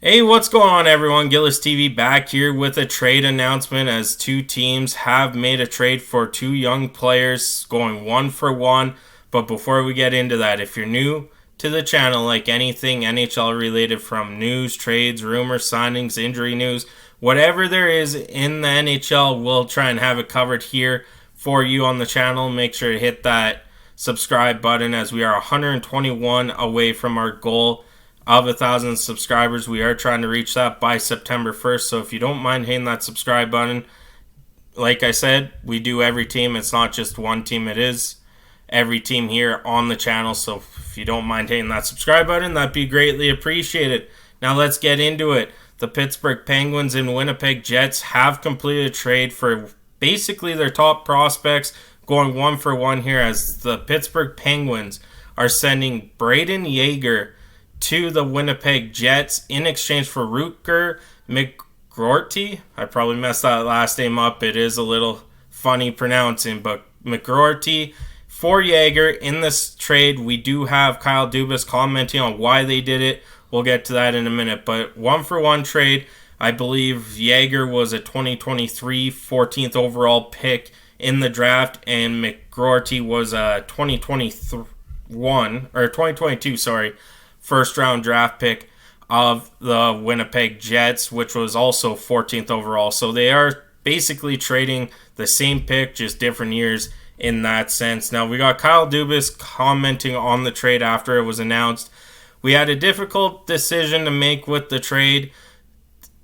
Hey, what's going on, everyone? Gillis TV back here with a trade announcement as two teams have made a trade for two young players going 1-for-1. But before we get into that, if you're new to the channel, like anything NHL related from news, trades, rumors, signings, injury news, whatever there is in the NHL, we'll try and have it covered here for you on the channel. Make sure to hit that subscribe button as we are 121 away from our goal of 1,000 subscribers. We are trying to reach that by September 1st. So if you don't mind hitting that subscribe button, like I said, we do every team. It's not just one team. It is every team here on the channel. So if you don't mind hitting that subscribe button, that'd be greatly appreciated. Now let's get into it. The Pittsburgh Penguins and Winnipeg Jets have completed a trade for basically their top prospects, going 1-for-1 here, as the Pittsburgh Penguins are sending Brayden Yager to the Winnipeg Jets in exchange for Rutger McGroarty. I probably messed that last name up. It is a little funny pronouncing, but McGroarty for Yager. In this trade, we do have Kyle Dubas commenting on why they did it. We'll get to that in a minute, but 1-for-1 trade. I believe Yager was a 2023 14th overall pick in the draft, and McGroarty was a 2022, first round draft pick of the Winnipeg Jets, which was also 14th overall. So they are basically trading the same pick, just different years in that sense. Now we got Kyle Dubas commenting on the trade after it was announced. We had a difficult decision to make with the trade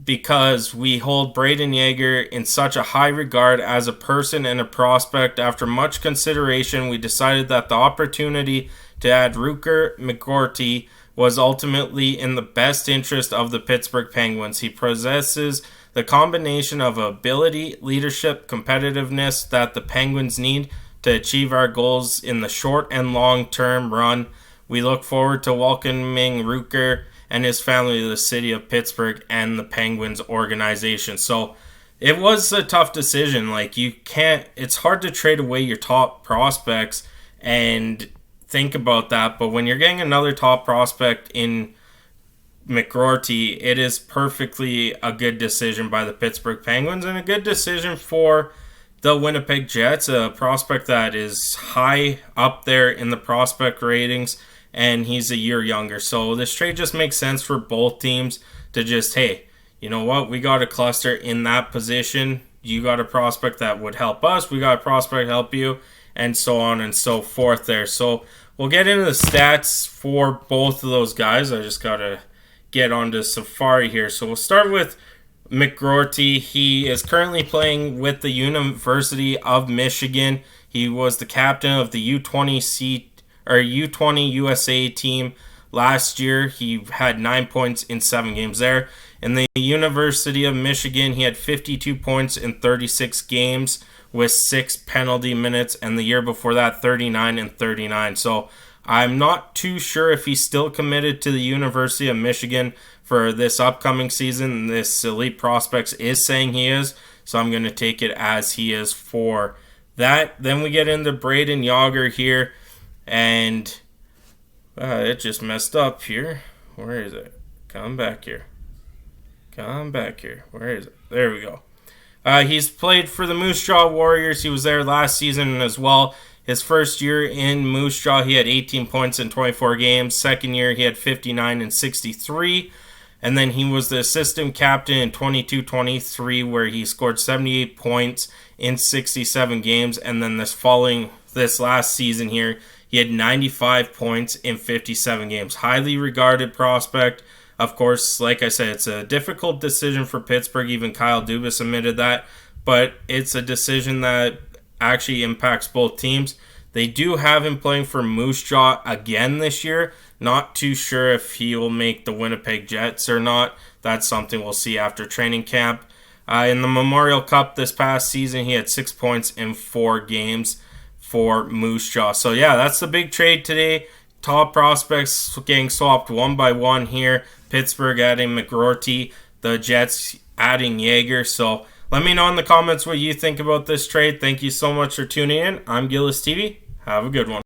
because we hold Brayden Yager in such a high regard as a person and a prospect. After much consideration, we decided that the opportunity to add Rutger McGroarty was ultimately in the best interest of the Pittsburgh Penguins. He possesses the combination of ability, leadership, competitiveness that the Penguins need to achieve our goals in the short and long-term run. We look forward to welcoming Rutger and his family to the city of Pittsburgh and the Penguins organization. So it was a tough decision. It's hard to trade away your top prospects and think about that, but when you're getting another top prospect in McGroarty, it is perfectly a good decision by the Pittsburgh Penguins and a good decision for the Winnipeg Jets, a prospect that is high up there in the prospect ratings, and he's a year younger. So this trade just makes sense for both teams to just, hey, you know what, we got a cluster in that position. You got a prospect that would help us, we got a prospect help you, and so on and so forth there. So we'll get into the stats for both of those guys. I just got to get onto Safari here. So we'll start with McGroarty. He is currently playing with the University of Michigan. He was the captain of the U20 USA team last year. He had 9 points in 7 games there. In the University of Michigan, he had 52 points in 36 games with 6 penalty minutes, and the year before that 39 and 39. So I'm not too sure if he's still committed to the University of Michigan for this upcoming season. This Elite Prospects is saying he is, so I'm going to take it as he is for that. Then we get into Brayden Yager here, and it just messed up here. Where is it? Come back here. Where is it? There we go. He's played for the Moose Jaw Warriors. He was there last season as well. His first year in Moose Jaw, he had 18 points in 24 games. Second year, he had 59 and 63. And then he was the assistant captain in 22-23, where he scored 78 points in 67 games. And then this last season here, he had 95 points in 57 games. Highly regarded prospect. Of course, like I said, it's a difficult decision for Pittsburgh. Even Kyle Dubas admitted that. But it's a decision that actually impacts both teams. They do have him playing for Moose Jaw again this year. Not too sure if he will make the Winnipeg Jets or not. That's something we'll see after training camp. In the Memorial Cup this past season, he had 6 points in 4 games for Moose Jaw. So yeah, that's the big trade today. Top prospects getting swapped one by one here. Pittsburgh adding McGroarty, the Jets adding Yager. So let me know in the comments what you think about this trade. Thank you so much for tuning in. I'm Gillis TV. Have a good one.